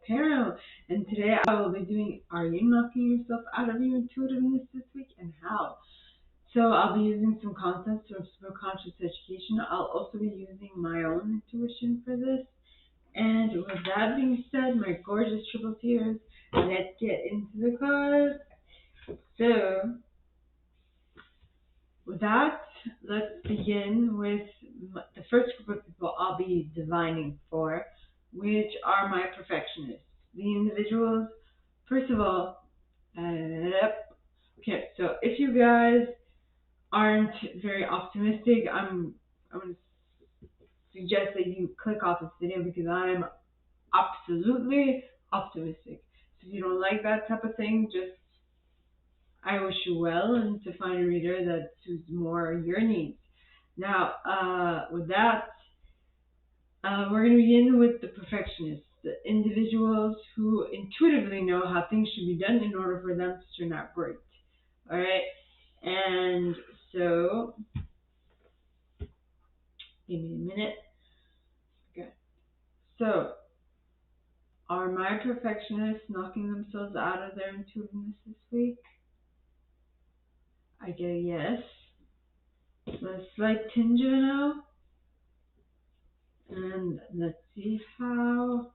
Tarot, and today I will be doing Are You Knocking Yourself Out of Your Intuitiveness this week, and how? So I'll be using some concepts from SuperConscious Education. I'll also be using my own intuition for this. And with that being said, my gorgeous triple tears, let's get into the cards. So with that, let's begin with the first group of people I'll be divining for, which are my perfectionists. The individuals, first of all, okay, so if you guys aren't very optimistic, I'm going to suggest that you click off this video because I'm absolutely optimistic. So if you don't like that type of thing, just I wish you well and to find a reader that suits more your needs. Now, with that, we're going to begin with the perfectionists, the individuals who intuitively know how things should be done in order for them to turn out great. All right, and so give me a minute. Okay, so are my perfectionists knocking themselves out of their intuitiveness this week? I get a yes. A slight tinge of a no. And let's see how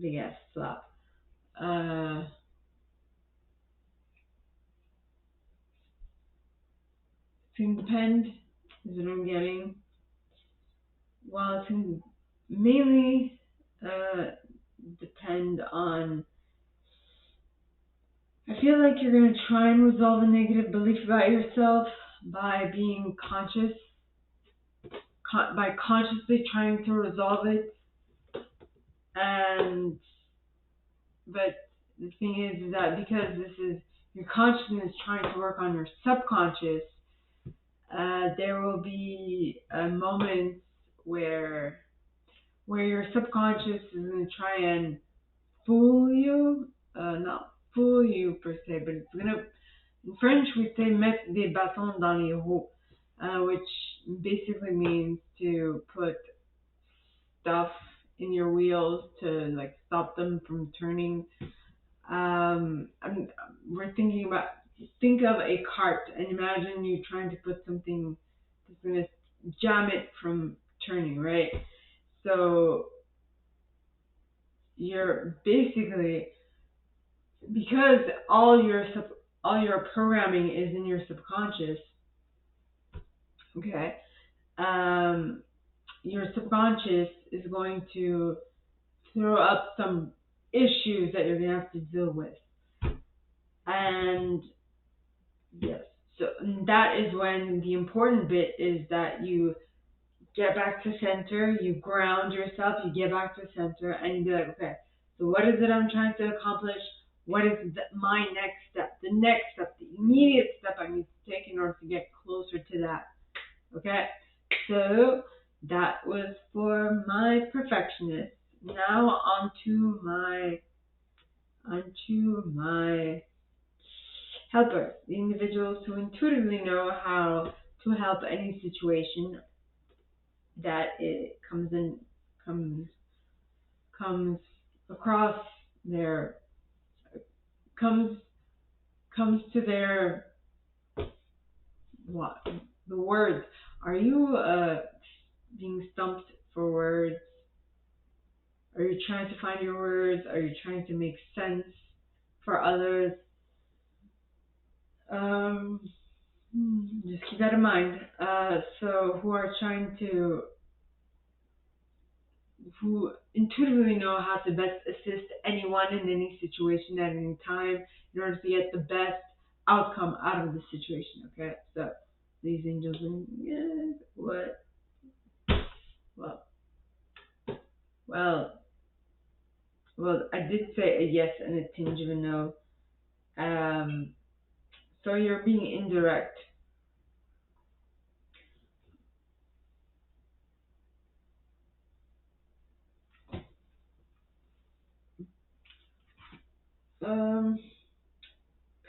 big ass flop. It's going to depend, is what I'm getting. Well, it's going to mainly depend on, I feel like you're going to try and resolve a negative belief about yourself by being conscious, by consciously trying to resolve it. But the thing is that because this is your consciousness trying to work on your subconscious, there will be moments where your subconscious is going to try and fool you, not fool you per se, but it's going to, in French we say mettre des bâtons dans les roues, which basically means to put stuff in your wheels to like stop them from turning. We're thinking about, think of a cart and imagine you trying to put something that's going to jam it from turning, right? So you're basically, because all your programming is in your subconscious, okay, your subconscious is going to throw up some issues that you're going to have to deal with. And yes, so that is when the important bit is that you get back to center, you ground yourself, you get back to center, and you be like, okay, so what is it I'm trying to accomplish? What is my next step? The next step, the immediate step I need to take in order to get closer to that. Okay, so that was for my perfectionist. Now onto my helpers, the individuals who intuitively know how to help any situation that it comes across their comes to their what the words. Are you being stumped for words? Are you trying to find your words? Are you trying to make sense for others? Just keep that in mind. So who intuitively know how to best assist anyone in any situation at any time in order to get the best outcome out of the situation. Okay, so these angels and yes, what? Well, I did say a yes and a tinge of a no. So you're being indirect.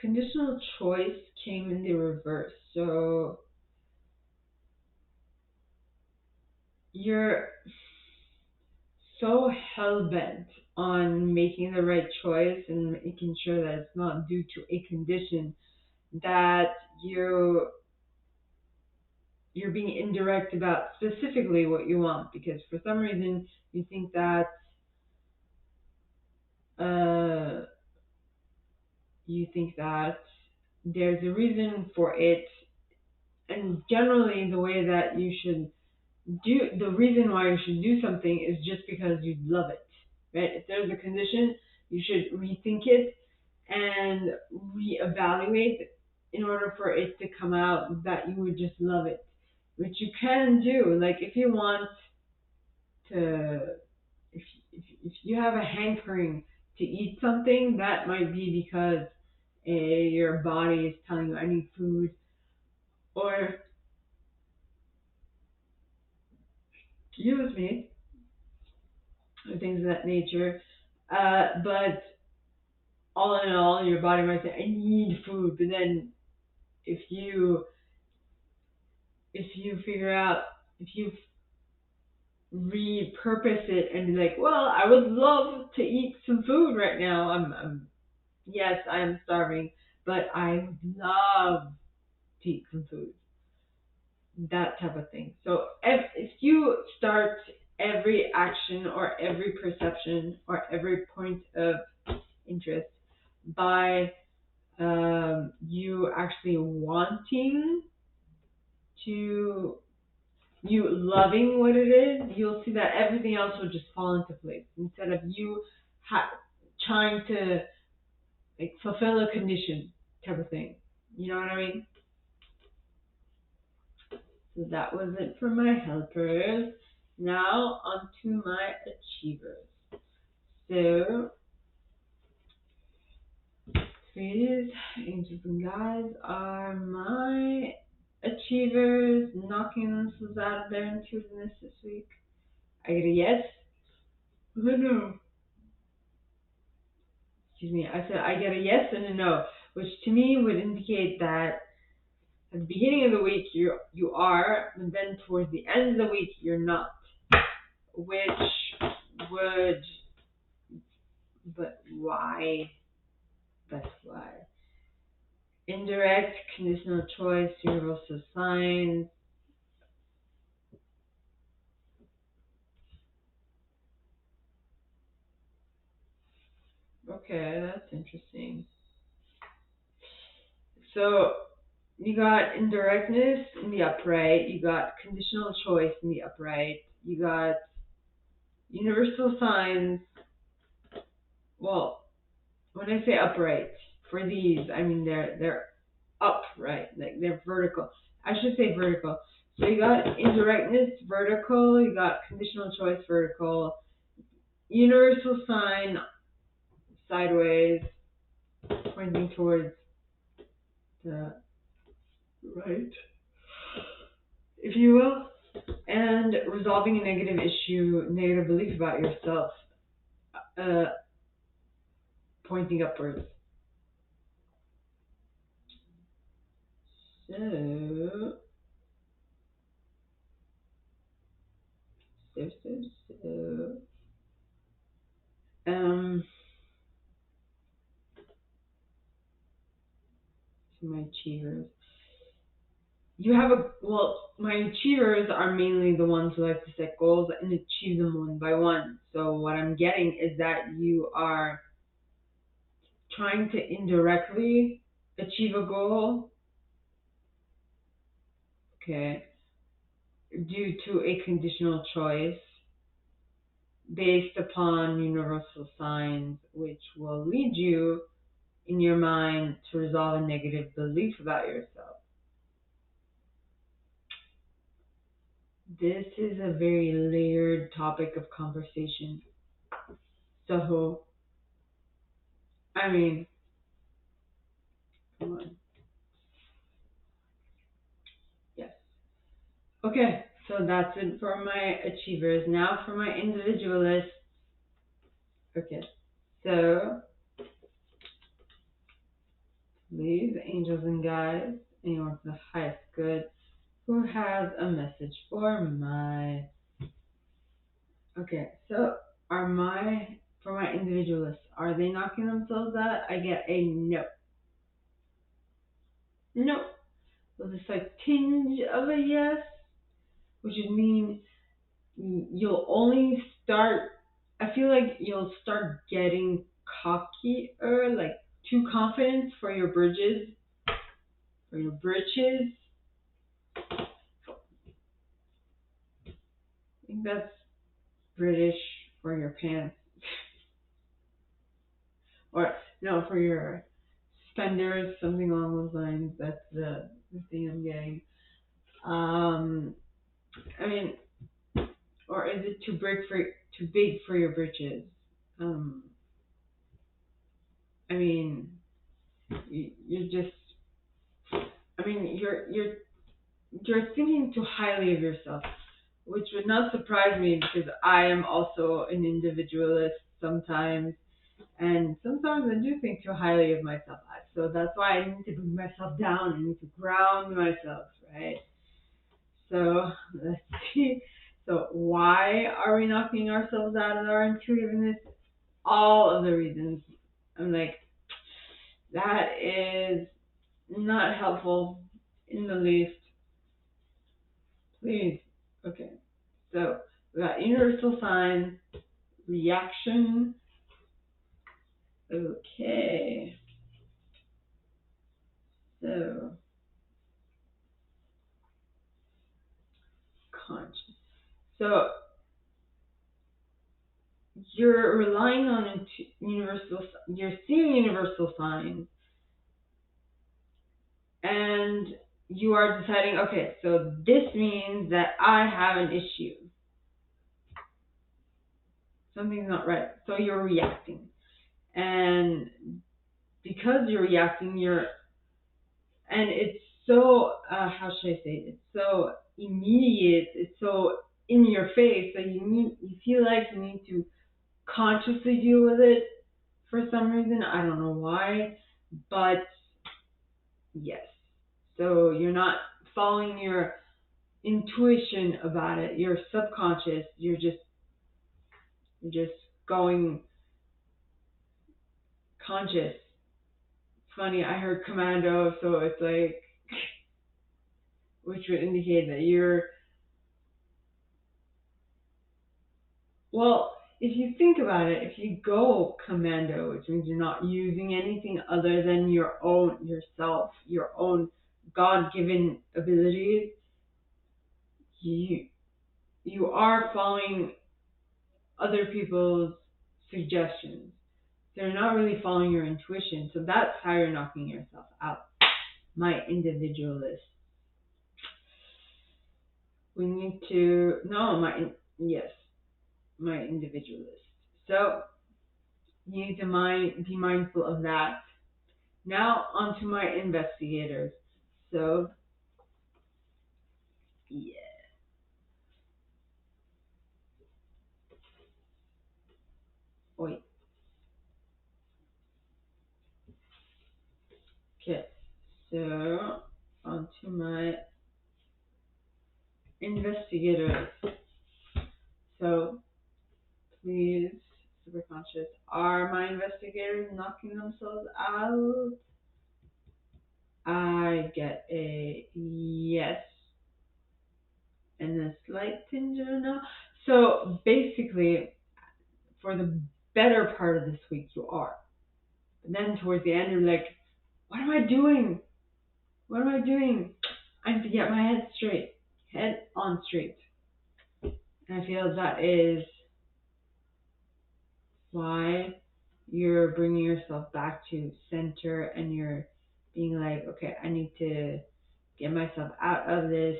Conditional choice came in the reverse. So you're so hell-bent on making the right choice and making sure that it's not due to a condition that you're being indirect about specifically what you want, because for some reason you think that uh, there's a reason for it, and generally the way that you should the reason why you should do something is just because you love it, right? If there's a condition, you should rethink it and reevaluate in order for it to come out that you would just love it, which you can do. Like if you want to, if you have a hankering to eat something, that might be because your body is telling you I need food, or excuse me, or things of that nature. But all in all, your body might say, I need food. But then if you figure out, if you repurpose it and be like, well, I would love to eat some food right now. Yes, I am starving, but I would love to eat some food. That type of thing. So if you start every action or every perception or every point of interest by you actually wanting to, you loving what it is, you'll see that everything else will just fall into place instead of you trying to like fulfill a condition type of thing. You know what I mean? So that was it for my helpers. Now on to my achievers. So these angels and guides are my achievers knocking themselves out of their intuitiveness this week. I get a yes. I no. Excuse me. I said I get a yes and a no, which to me would indicate that at the beginning of the week you are, and then towards the end of the week you're not. Which would, but why? That's why. Indirect, conditional choice, universal signs. Okay, that's interesting. So you got indirectness in the upright, you got conditional choice in the upright, you got universal signs. Well, when I say upright, for these, I mean they're upright, like they're vertical. I should say vertical. So you got indirectness vertical, you got conditional choice vertical, universal sign sideways, pointing towards the right, if you will, and resolving a negative issue, negative belief about yourself, uh, pointing upwards. So, so, so, so, um, so my achievers. You have my achievers are mainly the ones who like to set goals and achieve them one by one. So what I'm getting is that you are trying to indirectly achieve a goal, okay, due to a conditional choice based upon universal signs, which will lead you in your mind to resolve a negative belief about yourself. This is a very layered topic of conversation. So, I mean, come on. Yes. Okay, so that's it for my achievers. Now for my individualists. Okay, so please, angels and guides, anyone for the highest good who has a message for my. Okay, so for my individualists, are they knocking themselves out? I get a no. No. With a slight tinge of a yes, which would mean you'll only start, I feel like you'll start getting cocky or like too confident for your bridges, for your britches. I think that's British for your pants. Or, no, for your suspenders, something along those lines. That's the thing I'm getting. I mean, or is it too big for your britches? I mean, you're just, I mean, you're thinking too highly of yourself, which would not surprise me because I am also an individualist sometimes, and sometimes I do think too highly of myself. So that's why I need to bring myself down. I need to ground myself, right? So let's see. So why are we knocking ourselves out of our intuitiveness? All of the reasons. I'm like, that is not helpful in the least. Please. Okay. So we got universal sign, reaction. Okay. So conscious. So you're relying on universal. You're seeing universal signs, and you are deciding. Okay, so this means that I have an issue. Something's not right. So you're reacting, and because you're reacting, and it's so how should I say it? It's so immediate. It's so in your face that you feel like you need to consciously deal with it for some reason. I don't know why, but yes. So you're not following your intuition about it. You're subconscious. You're just going conscious. It's funny. I heard commando, so it's like, which would indicate that you're, well, if you think about it, if you go commando, which means you're not using anything other than your own yourself, your own God-given abilities, you are following other people's suggestions. So you're not really following your intuition. So that's how you're knocking yourself out. My individualist. We need to yes, my individualist. So you need to be mindful of that. Now onto my investigators. So yeah. Wait. Okay. So onto my investigators. So please, SuperConscious, are my investigators knocking themselves out? I get a yes and a slight tinge of a no. So basically, for the better part of this week, you are. But then towards the end, you're like, what am I doing? What am I doing? I need to get my head straight. Head on straight. And I feel that is why you're bringing yourself back to center and you're being like, okay, I need to get myself out of this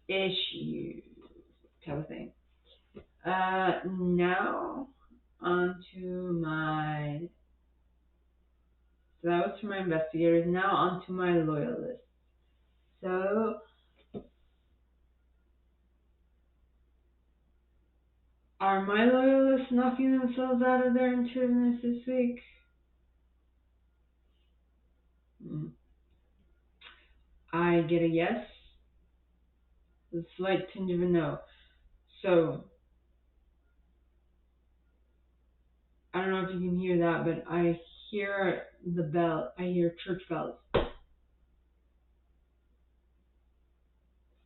issue type of thing. Now onto so that was for my investigators. Now onto my loyalists. So are my loyalists knocking themselves out of their intuitiveness this week? I get a yes, a slight tinge of a no. So I don't know if you can hear that, but I hear the bell. I hear church bells.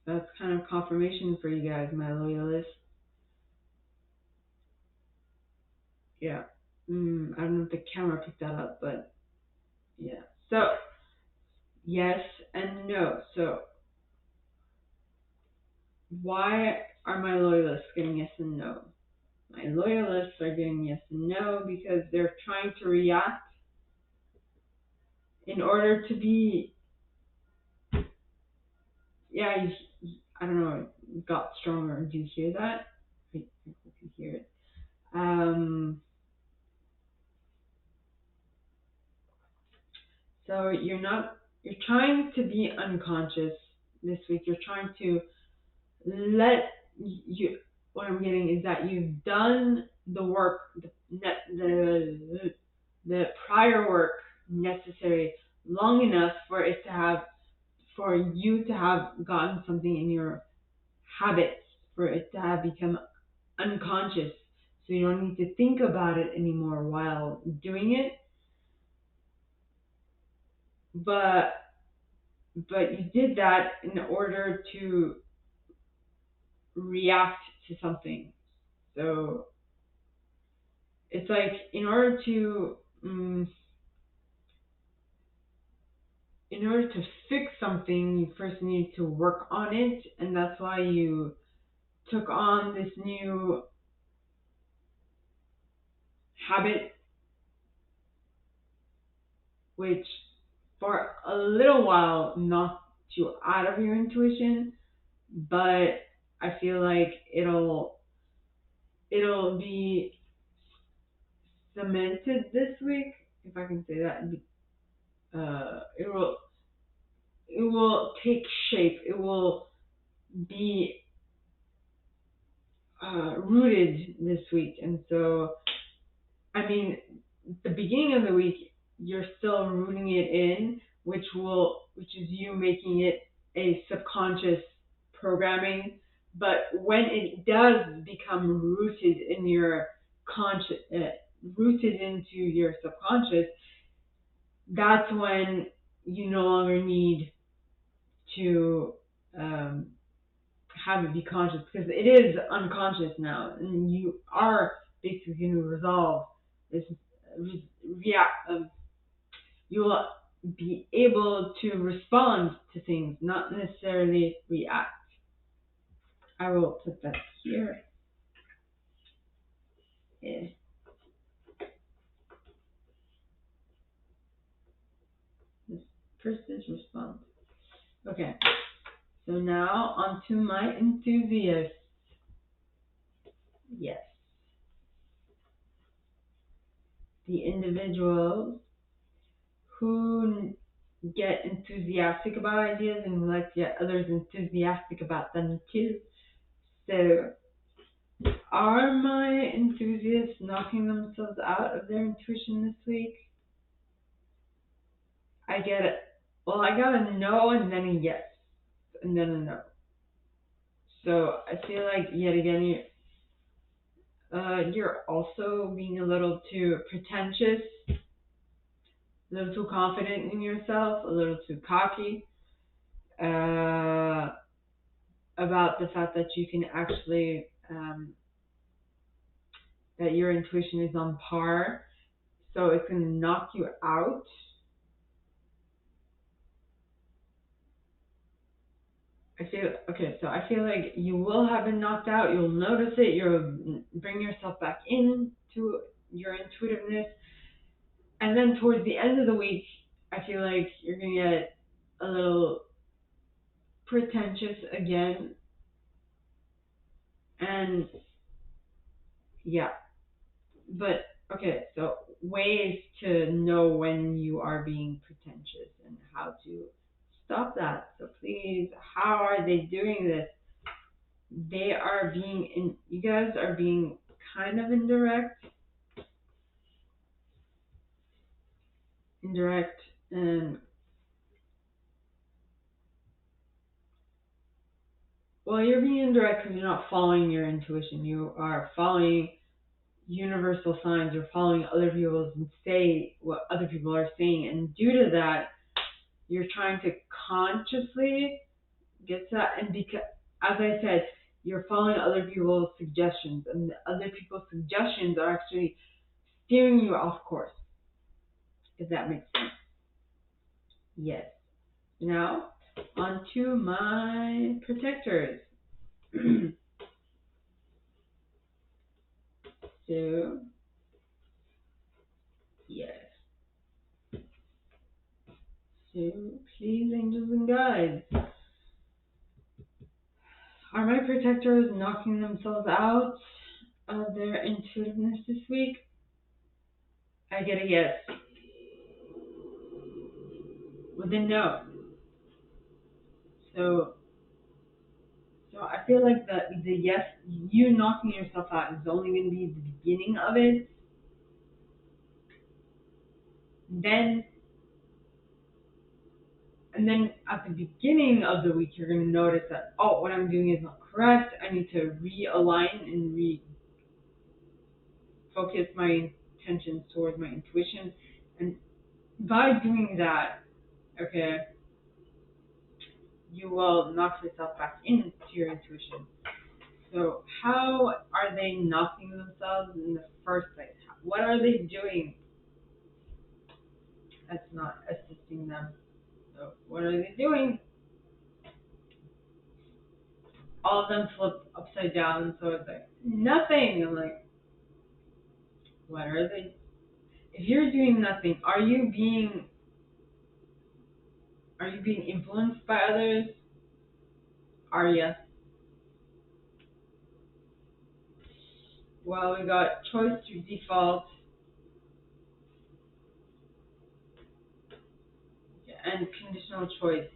That's kind of confirmation for you guys, my loyalists. Yeah. I don't know if the camera picked that up, but yeah. So, yes and no. So, why are my loyalists getting yes and no? My loyalists are getting yes and no because they're trying to react in order to be, yeah, I don't know, it got stronger. Do you hear that? I hope you hear it. So you're trying to be unconscious this week. You're trying to let what I'm getting is that you've done the work, the prior work necessary long enough for you to have gotten something in your habits, for it to have become unconscious. So you don't need to think about it anymore while doing it. But you did that in order to react to something. So it's like in order to fix something, you first need to work on it, and that's why you took on this new habit, which for a little while knocked you out of your intuition, but I feel like it'll be cemented this week, if I can say that. It will take shape. It will be rooted this week, and so I mean, the beginning of the week you're still rooting it in, which is you making it a subconscious programming. But when it does become rooted in your rooted into your subconscious, that's when you no longer need to have it be conscious, because it is unconscious now, and you are basically going to resolve this. You will be able to respond to things, not necessarily react. I will put that here. Yeah. This first is response. Okay. So now on to my enthusiasts. Yes. The individuals who get enthusiastic about ideas and like to get others enthusiastic about them too. So, are my enthusiasts knocking themselves out of their intuition this week? I get it. Well, I got a no and then a yes and then a no. So I feel like yet again you're also being a little too pretentious, a little too confident in yourself, a little too cocky about the fact that you can actually that your intuition is on par, so it can knock you out. I feel like you will have been knocked out. You'll notice it. You'll bring yourself back into your intuitiveness, and then towards the end of the week, I feel like you're gonna get a little pretentious again, and yeah. But okay, so ways to know when you are being pretentious and how to stop that. So please, how are they doing this? You guys are being kind of indirect, and well, you're being indirect because you're not following your intuition. You are following universal signs. You're following other people's and say what other people are saying, and due to that, you're trying to consciously get to that. And because, as I said, you're following other people's suggestions, and the other people's suggestions are actually steering you off course. If that makes sense. Yes. Now, on to my protectors. So, yes. So, please, angels and guides, are my protectors knocking themselves out of their intuitiveness this week? I get a yes. With a no. So I feel like the yes, you knocking yourself out is only going to be the beginning of it. And then at the beginning of the week, you're going to notice that, oh, what I'm doing is not correct. I need to realign and refocus my intentions towards my intuition. And by doing that, okay, you will knock yourself back into your intuition. So how are they knocking themselves in the first place? What are they doing that's not assisting them? So what are they doing? All of them flip upside down, so it's like nothing. I'm like, what are they? If you're doing nothing, are you being influenced by others? Are you? Well, we got choice through default and conditional choice.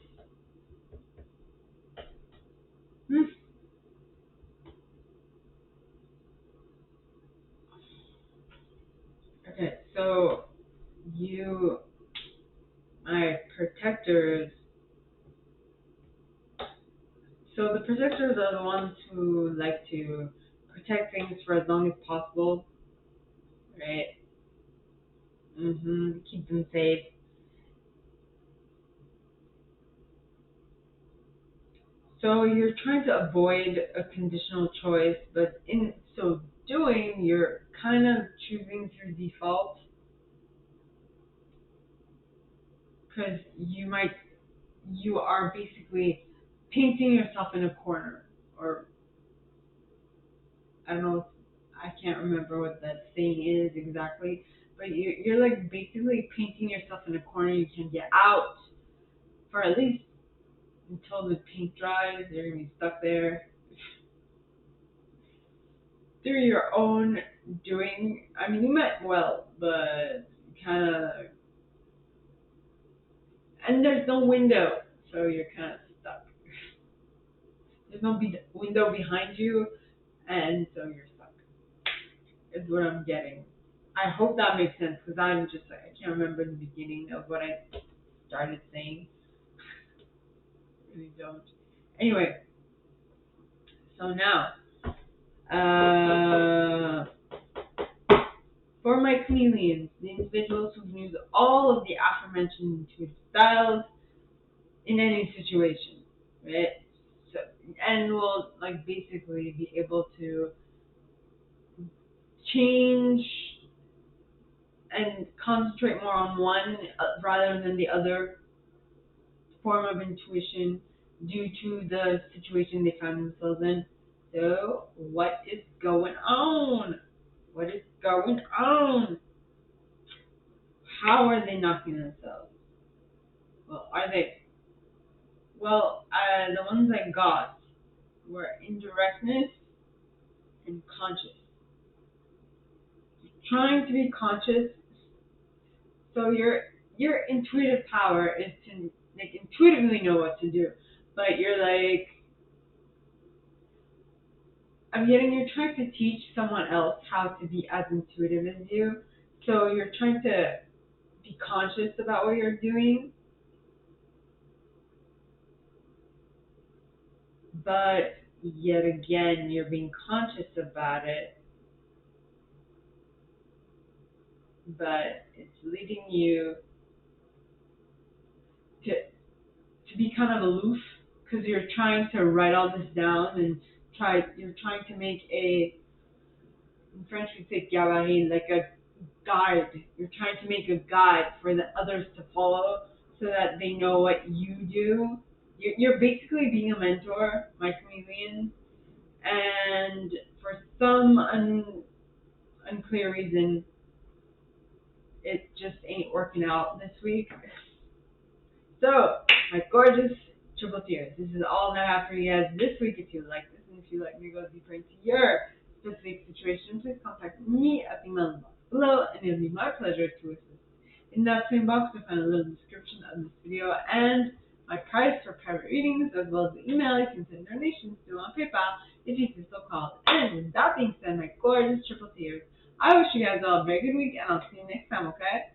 Okay, so my protectors. So the protectors are the ones who like to protect things for as long as possible, right? Keep them safe. So you're trying to avoid a conditional choice, but in so doing, you're kind of choosing through default because you are basically painting yourself in a corner, or I don't know, I can't remember what that saying is exactly, but you're like basically painting yourself in a corner you can get out for at least until the paint dries. You're gonna be stuck there through your own doing. I mean, you meant well, but kind of, and there's no window, so you're kind of stuck. There's no window behind you, and so you're stuck. Is what I'm getting. I hope that makes sense because I'm just like, I can't remember the beginning of what I started saying. I really don't. Anyway, so now, for my chameleons, the individuals who use all of the aforementioned intuitive styles in any situation, right? So, and will like basically be able to change and concentrate more on one rather than the other form of intuition due to the situation they find themselves in. So, what is going on? What is going on? How are they knocking themselves? Well, are they? Well, the ones I got were indirectness and conscious. Trying to be conscious, so your intuitive power is to like intuitively know what to do, but you're like, I'm getting you're trying to teach someone else how to be as intuitive as you. So you're trying to be conscious about what you're doing, but yet again, you're being conscious about it, but it's leading you to be kind of aloof because you're trying to write all this down and you're trying to make in French we say gabarit, like a guide. You're trying to make a guide for the others to follow so that they know what you do. You're basically being a mentor, my chameleon, and for some unclear reason, it just ain't working out this week. So, my gorgeous triple tears, this is all that I have for you guys this week. If you like this and if you like me to go deeper into your specific situation, please contact me at the email in the box below, and it'll be my pleasure to assist. In that same box, you'll find a little description of this video and my price for private readings, as well as the email you can send donations to on PayPal if you feel so called. And with that being said, my gorgeous triple tears, I wish you guys all a very good week, and I'll see you next time, okay?